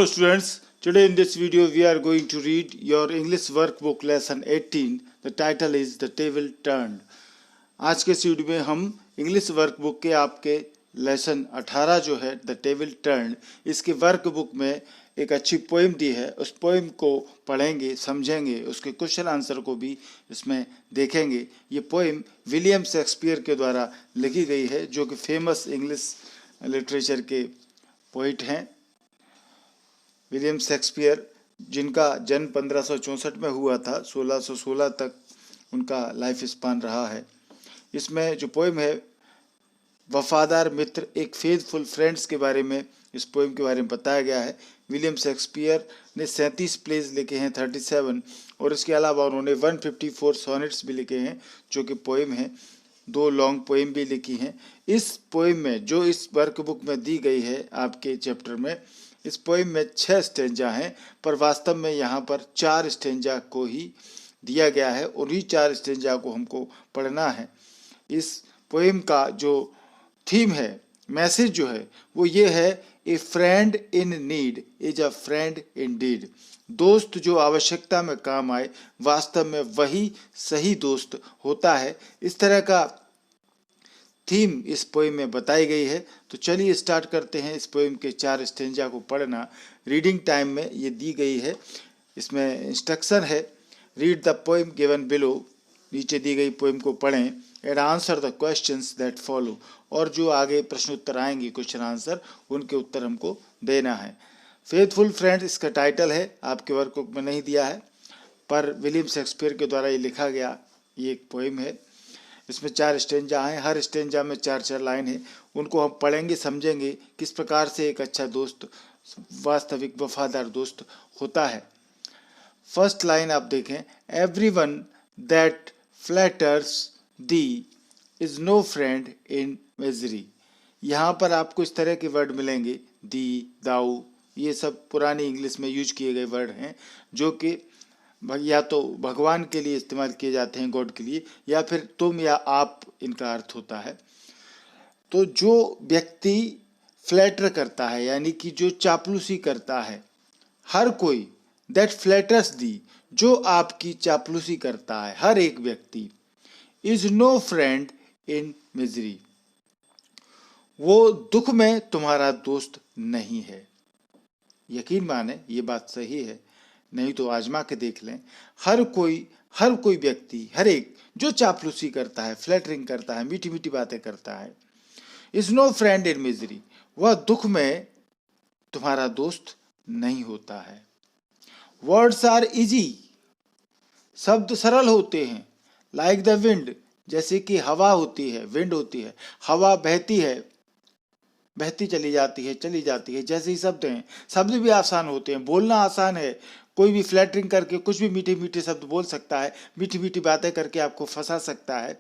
students, today in this video we are going to read your English workbook lesson 18. The title is The Table Turned. आज के इस video में हम English workbook के आपके lesson 18 जो है द टेबल टर्न, इसके वर्कबुक में एक अच्छी पोएम दी है। उस पोएम को पढ़ेंगे, समझेंगे, उसके क्वेश्चन आंसर को भी इसमें देखेंगे। ये पोएम विलियम शेक्सपियर के द्वारा लिखी गई है, जो कि फेमस इंग्लिश लिटरेचर के पोइट हैं। विलियम शेक्सपियर, जिनका जन्म 1564 में हुआ था, 1616 तक उनका लाइफ स्पान रहा है। इसमें जो पोएम है वफादार मित्र, एक फेथफुल फ्रेंड्स के बारे में इस पोएम के बारे में बताया गया है। विलियम शेक्सपियर ने 37 प्लेज लिखे हैं, 37, और इसके अलावा उन्होंने 154 सोनेट्स भी लिखे हैं, जो कि पोएम हैं। 2 लॉन्ग पोएम भी लिखी हैं। इस पोएम में, जो इस वर्कबुक में दी गई है आपके चैप्टर में, इस पोएम में 6 स्टेंजा हैं, पर वास्तव में यहाँ पर 4 स्टेंजा को ही दिया गया है। उन्हीं 4 स्टेंजा को हमको पढ़ना है। इस पोएम का जो थीम है, मैसेज जो है, वो ये है, a friend in need is a friend indeed. दोस्त जो आवश्यकता में काम आए, वास्तव में वही सही दोस्त होता है। इस तरह का थीम इस पोएम में बताई गई है। तो चलिए स्टार्ट करते हैं इस पोएम के 4 स्टेंजा को पढ़ना। रीडिंग टाइम में ये दी गई है। इसमें इंस्ट्रक्शन है, read the poem given below, नीचे दी गई पोएम को पढ़ें, and answer the questions that follow, और जो आगे प्रश्न उत्तर आएंगे, क्वेश्चन आंसर, उनके उत्तर हमको देना है। फेथफुल फ्रेंड्स इसका टाइटल है, आपके वर्कबुक में नहीं दिया है, पर विलियम शेक्सपियर के द्वारा ये लिखा गया ये एक पोएम है। इसमें 4 स्टेंजा हैं, हर स्टेंजा में 4-4 लाइन है। उनको हम पढ़ेंगे, समझेंगे किस प्रकार से एक अच्छा दोस्त, वास्तविक वफादार दोस्त होता है। फर्स्ट लाइन आप देखें, everyone that flatters thee is no friend in misery. यहाँ पर आपको इस तरह के वर्ड मिलेंगे, दी, दाऊ, ये सब पुरानी इंग्लिश में यूज किए गए वर्ड हैं, जो कि या तो भगवान के लिए इस्तेमाल किए जाते हैं, गॉड के लिए, या फिर तुम या आप, इनका अर्थ होता है। तो जो व्यक्ति फ्लैटर करता है, यानी कि जो चापलूसी करता है, हर कोई, दैट फ्लैटर्स दी, जो आपकी चापलूसी करता है, हर एक व्यक्ति, is no friend in misery, वो दुख में तुम्हारा दोस्त नहीं है। यकीन माने ये बात सही है, नहीं तो आजमा के देख लें। हर कोई व्यक्ति, हर एक जो चापलूसी करता है, फ्लैटरिंग करता है, मीठी मीठी बातें करता है, is no friend in misery, वह दुख में तुम्हारा दोस्त नहीं होता है। वर्ड्स आर इजी, शब्द सरल होते हैं, लाइक द विंड, जैसे कि हवा होती है, विंड होती है, हवा बहती है, बहती चली जाती है, जैसे ही शब्द हैं, शब्द भी आसान होते हैं, बोलना आसान है। कोई भी फ्लैटरिंग करके कुछ भी मीठे मीठे शब्द बोल सकता है, मीठी मीठी बातें करके आपको फंसा सकता है,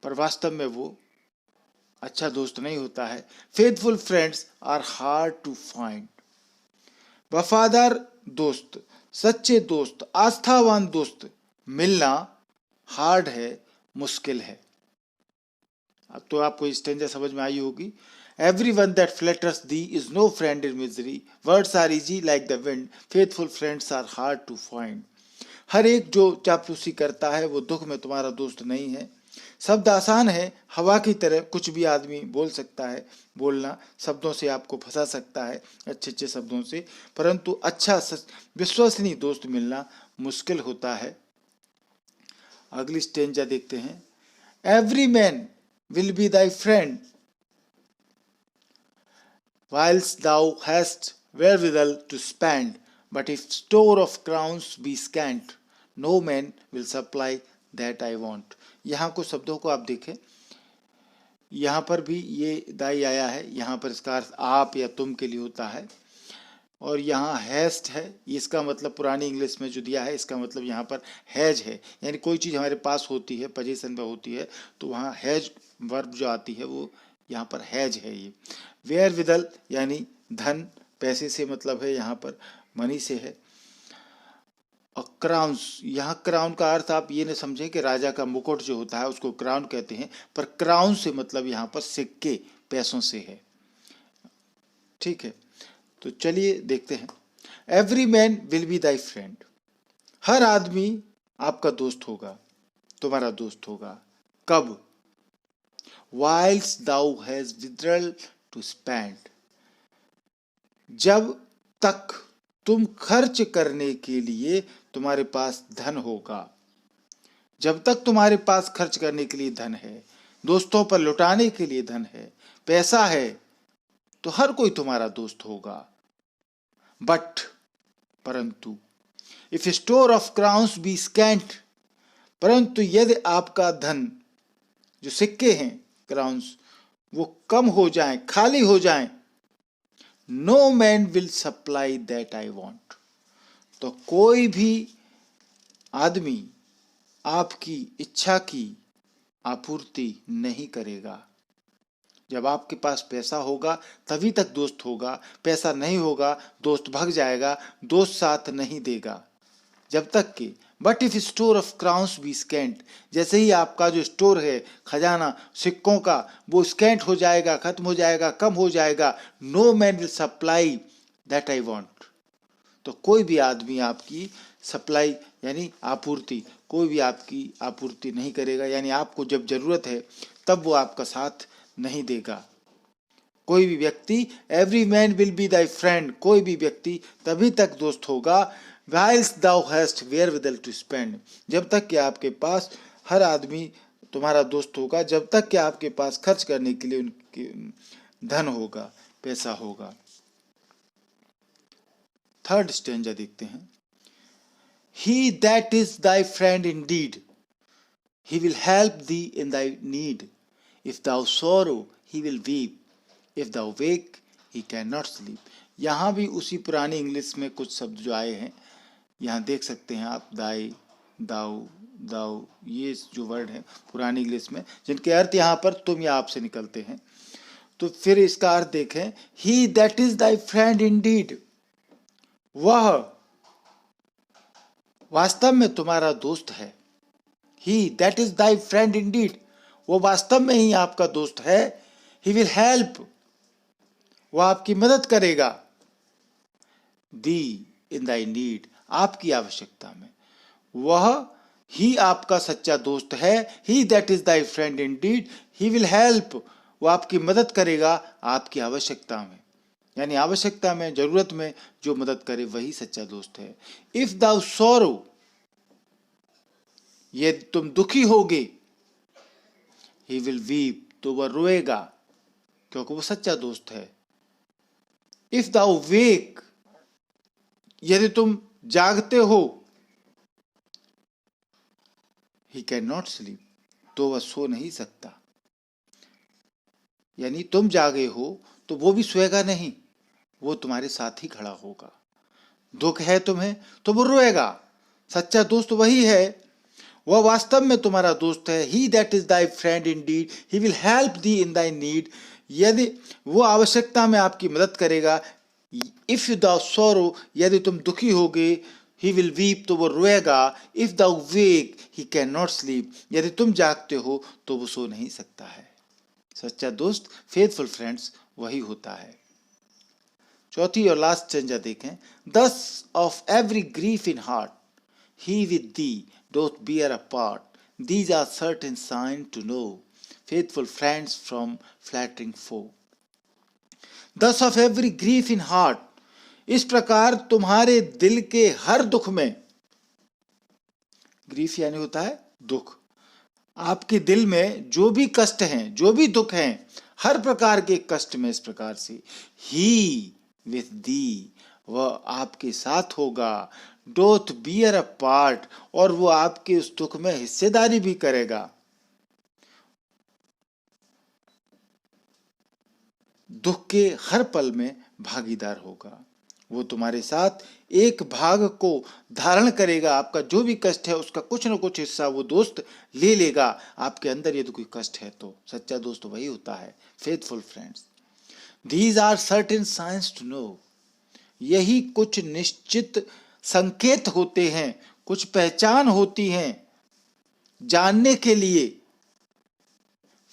पर वास्तव में वो अच्छा दोस्त नहीं होता है। Faithful friends are hard to find, वफादार दोस्त, सच्चे दोस्त, आस्थावान दोस्त मिलना हार्ड है, मुश्किल है। अब तो आपको स्टेंजा समझ में आई होगी। Everyone that flatters thee is no friend in misery. Words are easy like the wind. Faithful friends are hard to find. हर एक जो चापलूसी करता है वो दुख में तुम्हारा दोस्त नहीं है। शब्द आसान है, हवा की तरह कुछ भी आदमी बोल सकता है, बोलना शब्दों से आपको फंसा सकता है, अच्छे अच्छे शब्दों से, परंतु अच्छा विश्वसनीय दोस्त मिलना मुश्किल होता है। अगली स्टेंजा देखते हैं, Every man will be thy friend whilst thou hast wherewithal to spend, but if store of crowns be scant, no man will supply that I want. यहाँ कुछ शब्दों को आप देखें, यहाँ पर भी ये दाई आया है, यहाँ पर इसका अर्थ आप या तुम के लिए होता है, और यहाँ हैस्ट है, इसका मतलब पुरानी इंग्लिश में जो दिया है, इसका मतलब यहाँ पर हैज है, यानी कोई चीज़ हमारे पास होती है, पोजीशन में होती है, तो वहाँ हैज वर्ब जो आती है वो यहाँ पर हैज है। ये वेयर विदल यानी धन, पैसे से मतलब है, यहाँ पर मनी से है। और क्राउन्स, यहाँ क्राउन का अर्थ आप ये न समझें कि राजा का मुकुट जो होता है उसको क्राउन कहते हैं, पर क्राउन से मतलब यहाँ पर सिक्के, पैसों से है। ठीक है, तो चलिए देखते हैं। Every man will be thy friend, हर आदमी आपका दोस्त होगा, तुम्हारा दोस्त होगा। कब? Whiles thou has withdrawal to spend, जब तक तुम खर्च करने के लिए तुम्हारे पास धन होगा। जब तक तुम्हारे पास खर्च करने के लिए धन है, दोस्तों पर लुटाने के लिए धन है, पैसा है, तो हर कोई तुम्हारा दोस्त होगा। बट, परंतु, if store of crowns be scant, परंतु यदि आपका धन, जो सिक्के हैं क्राउन्स, वो कम हो जाएं, खाली हो जाएं, no man will supply that I want, तो कोई भी आदमी आपकी इच्छा की आपूर्ति नहीं करेगा। जब आपके पास पैसा होगा तभी तक दोस्त होगा, पैसा नहीं होगा दोस्त भाग जाएगा, दोस्त साथ नहीं देगा। जब तक कि but if store of crowns be scant, जैसे ही आपका जो स्टोर है खजाना सिक्कों का वो स्कैंट हो जाएगा, खत्म हो जाएगा, कम हो जाएगा, no man will supply that I want, तो कोई भी आदमी आपकी सप्लाई यानी आपूर्ति, कोई भी आपकी आपूर्ति नहीं करेगा, यानी आपको जब जरूरत है तब वो आपका साथ नहीं देगा। कोई भी व्यक्ति, every man will be thy friend, कोई भी व्यक्ति तभी तक दोस्त होगा, whilst thou hast wherewithal to spend, जब तक कि आपके पास, हर आदमी तुम्हारा दोस्त होगा जब तक कि आपके पास खर्च करने के लिए उनके धन होगा, पैसा होगा। थर्ड स्टेंजा देखते हैं। He that is thy friend indeed, he will help thee in thy need. If thou sorrow, he will weep. If thou wake, he cannot sleep. यहाँ भी उसी पुरानी इंग्लिश में कुछ शब्द जो आए हैं, यहाँ देख सकते हैं आप, दाई, दाऊ, दाऊ, ये जो वर्ड है पुरानी इंग्लिश में, जिनके अर्थ यहाँ पर तुम या आप से निकलते हैं। तो फिर इसका अर्थ देखें, He that is thy friend indeed, वह वास्तव में तुम्हारा दोस्त है। He that is thy friend indeed, वो वास्तव में ही आपका दोस्त है। He will help, वह आपकी मदद करेगा। Thee in thy need, आपकी आवश्यकता में, वह ही आपका सच्चा दोस्त है। He that is thy friend indeed, he will help, वो आपकी मदद करेगा आपकी आवश्यकता में, यानी आवश्यकता में, जरूरत में जो मदद करे वही सच्चा दोस्त है। If thou sorrow, यदि तुम दुखी होगे, he will weep, तो वह रोएगा क्योंकि वो सच्चा दोस्त है। If thou wake, यदि तुम जागते हो, he cannot sleep, तो वह सो नहीं सकता, यानी तुम जागे हो तो वो भी सोएगा नहीं, वो तुम्हारे साथ ही खड़ा होगा। दुख है तुम्हें तो वो रोएगा, सच्चा दोस्त वही है, वह वास्तव में तुम्हारा दोस्त है। He that is thy friend indeed, he will help thee in thy need, यदि वो आवश्यकता में आपकी मदद करेगा। If thou sorrow, यदि तुम दुखी होगे, he will weep, तो वो रोएगा। If thou wake, he cannot sleep, यदि तुम जागते हो तो वो सो नहीं सकता है। सच्चा दोस्त, फेथफुल फ्रेंड्स, वही होता है। चौथी और लास्ट स्टेंजा देखें। Thus of every grief in heart, he with thee doth bear a part. These are certain signs to know faithful friends from flattering foe. Thus of every grief in heart, इस प्रकार तुम्हारे दिल के हर दुख में, grief यानी होता है दुख, आपके दिल में जो भी कष्ट हैं, जो भी दुख हैं, हर प्रकार के कष्ट में इस प्रकार से, ही विथ दी, वह आपके साथ होगा, डोथ बियर अ पार्ट, और वो आपके उस दुख में हिस्सेदारी भी करेगा। दुख के हर पल में भागीदार होगा, वो तुम्हारे साथ एक भाग को धारण करेगा। आपका जो भी कष्ट है उसका कुछ न कुछ हिस्सा वो दोस्त ले लेगा। आपके अंदर यदि कोई कष्ट है तो सच्चा दोस्त वही होता है, faithful friends. These are certain signs to know, यही कुछ निश्चित संकेत होते हैं, कुछ पहचान होती हैं जानने के लिए।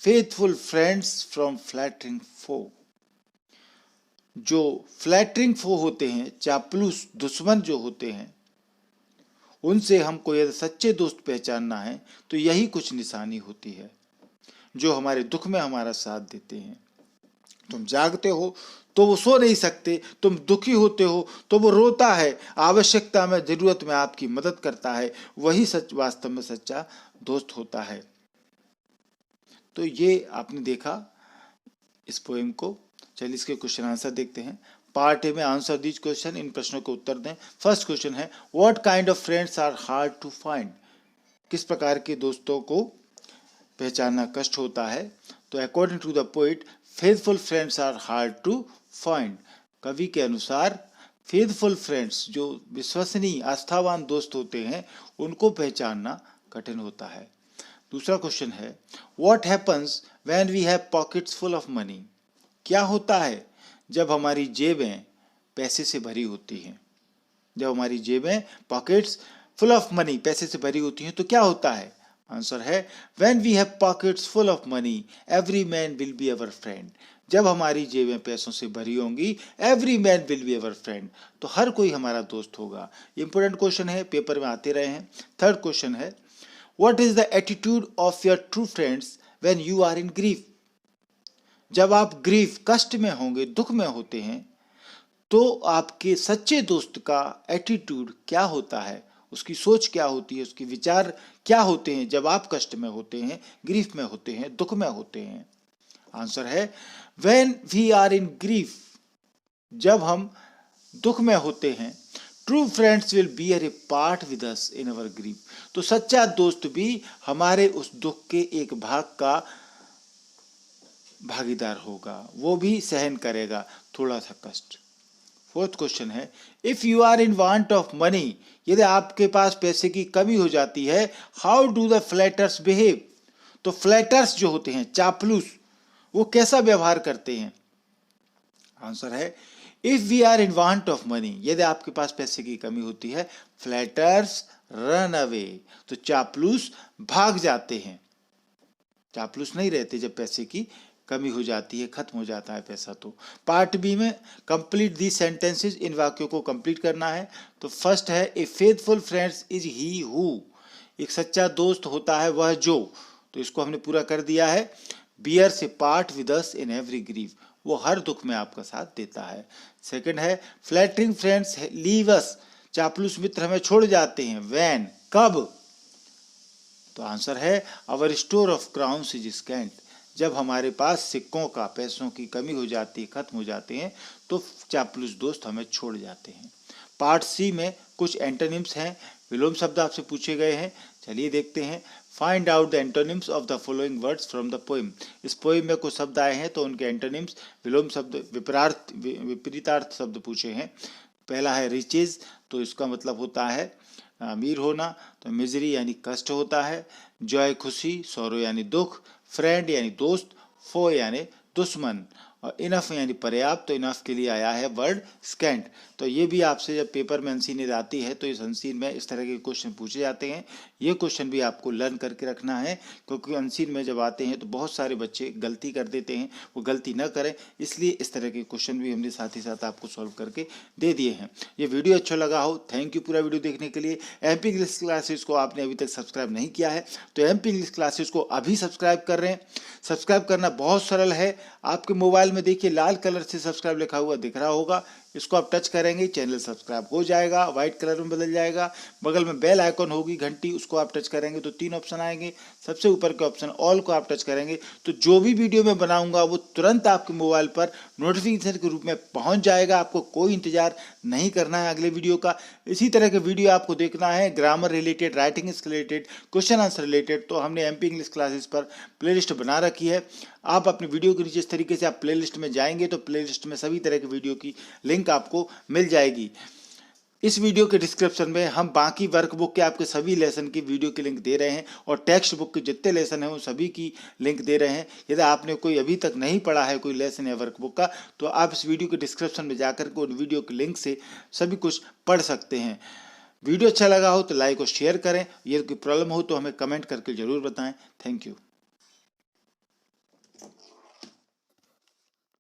फेथफुल फ्रेंड्स फ्रॉम फ्लैटरिंग फो, जो फ्लैटरिंग फो होते हैं, चापलूस दुश्मन जो होते हैं, उनसे हमको यदि सच्चे दोस्त पहचानना है तो यही कुछ निशानी होती है, जो हमारे दुख में हमारा साथ देते हैं। तुम जागते हो तो वो सो नहीं सकते, तुम दुखी होते हो तो वो रोता है, आवश्यकता में जरूरत में आपकी मदद करता है, वही सच वास्तव में सच्चा दोस्त होता है। तो ये आपने देखा इस पोएम को। चलिए इसके क्वेश्चन आंसर देखते हैं। पार्ट ए में आंसर दीज क्वेश्चन, इन प्रश्नों के उत्तर दें। फर्स्ट क्वेश्चन है what kind of friends are hard to find, किस प्रकार के दोस्तों को पहचानना कष्ट होता है। तो according to the poet faithful friends are hard to find, कवि के अनुसार फेथफुल फ्रेंड्स जो विश्वसनीय आस्थावान दोस्त होते हैं उनको पहचानना कठिन होता है। दूसरा क्वेश्चन है what happens when we have pockets full of money, क्या होता है जब हमारी जेबें पैसे से भरी होती हैं। जब हमारी जेबें पॉकेट्स फुल ऑफ मनी पैसे से भरी होती हैं तो क्या होता है। आंसर है when we have pockets full of money every man will be our friend, जब हमारी जेबें पैसों से भरी होंगी every man will be our friend, तो हर कोई हमारा दोस्त होगा। इंपॉर्टेंट क्वेश्चन है, पेपर में आते रहे हैं। थर्ड क्वेश्चन है what is the attitude of your true friends when you are in grief, जब आप ग्रीफ कष्ट में होंगे, दुख में होते हैं, तो आपके सच्चे दोस्त का एटीट्यूड क्या होता है, उसकी सोच क्या होती है, उसके विचार क्या होते हैं जब आप कष्ट में होते हैं, ग्रीफ में होते हैं, दुख में होते हैं। आंसर है when we are in grief, जब हम दुख में होते हैं, true friends will bear a part with us in our grief, तो सच्चा दोस्त भी हमारे उस दुख के एक भाग का भागीदार होगा, वो भी सहन करेगा थोड़ा सा कष्ट। फोर्थ क्वेश्चन है if you are in want of money, यदि आपके पास पैसे की कमी हो जाती है, how do the flatters behave, तो फ्लैटर्स जो होते हैं, चापलूस, वो कैसा व्यवहार करते हैं। आंसर है if we are in want of money, यदि आपके पास पैसे की कमी होती है, फ्लैटर्स रन अवे, तो चापलूस भाग जाते हैं, चापलूस नहीं रहते जब पैसे की कमी हो जाती है, खत्म हो जाता है पैसा। तो पार्ट बी में कंप्लीट दी सेंटेंसेस, इन वाक्यों को कंप्लीट करना है। तो फर्स्ट है a faithful friends is he who, एक सच्चा दोस्त होता है वह जो, तो इसको हमने पूरा कर दिया है। बियर से part with us in every grief, वो हर दुख में आपका साथ देता है। सेकंड है फ्लैटरिंग फ्रेंड्स लीव अस, चापलूस मित्र हमें छोड़ जाते हैं, व्हेन, कब, तो आंसर है our store of crowns is scant, जब हमारे पास सिक्कों का, पैसों की कमी हो जाती है, खत्म हो जाते हैं, तो चापलूस दोस्त हमें छोड़ जाते हैं। पार्ट सी में कुछ एंटोनिम्स हैं, विलोम शब्द आपसे पूछे गए हैं, चलिए देखते हैं। Find out the antonyms of the following words from the poem, इस पोएम में कुछ शब्द आए हैं तो उनके एंटोनिम्स, विलोम शब्द, विपरीतार्थ शब्द पूछे हैं। पहला है रिचेज, तो इसका मतलब होता है अमीर होना, तो मिजरी यानी कष्ट होता है, जॉय खुशी, सौरो यानी दुख, फ्रेंड यानी दोस्त, फो यानी दुश्मन, और इनफ यानी पर्याप्त, तो इनफ के लिए आया है वर्ड स्कैंट। तो ये भी आपसे जब पेपर में अनसीन आती है तो इस अनसीन में इस तरह के क्वेश्चन पूछे जाते हैं, ये क्वेश्चन भी आपको लर्न करके रखना है, क्योंकि अनसीन में जब आते हैं तो बहुत सारे बच्चे गलती कर देते हैं, वो गलती न करें, इसलिए इस तरह के क्वेश्चन भी हमने साथ ही साथ आपको सॉल्व करके दे दिए हैं। ये वीडियो अच्छा लगा हो, थैंक यू पूरा वीडियो देखने के लिए। MP इंग्लिश क्लासेस को आपने अभी तक सब्सक्राइब नहीं किया है तो MP इंग्लिश क्लासेस को अभी सब्सक्राइब कर रहे हैं। सब्सक्राइब करना बहुत सरल है, आपके मोबाइल में देखिए लाल कलर से सब्सक्राइब लिखा हुआ दिख रहा होगा, इसको आप टच करेंगे चैनल सब्सक्राइब हो जाएगा, व्हाइट कलर में बदल जाएगा। बगल में बेल आइकन होगी घंटी, उसको आप टच करेंगे तो 3 ऑप्शन आएंगे, सबसे ऊपर के ऑप्शन ऑल को आप टच करेंगे तो जो भी वीडियो मैं बनाऊंगा वो तुरंत आपके मोबाइल पर नोटिफिकेशन के रूप में पहुंच जाएगा, आपको कोई इंतजार नहीं करना है अगले वीडियो का। इसी तरह के वीडियो आपको देखना है grammar related, writing related, question answer related, तो हमने MP इंग्लिश क्लासेस पर प्लेलिस्ट बना रखी है। आप अपने वीडियो के नीचे इस तरीके से आप प्लेलिस्ट में जाएंगे तो प्लेलिस्ट में सभी तरह के वीडियो की लिंक आपको मिल जाएगी। इस वीडियो के डिस्क्रिप्शन में हम बाकी वर्कबुक के आपके सभी लेसन की वीडियो की लिंक दे रहे हैं और टेक्स्ट बुक के जितने लेसन हैं उन सभी की लिंक दे रहे हैं। यदि आपने कोई अभी तक नहीं पढ़ा है कोई लेसन या वर्कबुक का तो आप इस वीडियो के डिस्क्रिप्शन में जाकर के उन वीडियो के लिंक से सभी कुछ पढ़ सकते हैं। वीडियो अच्छा लगा हो तो लाइक और शेयर करें, यदि कोई प्रॉब्लम हो तो हमें कमेंट करके जरूर बताएं। Thank you.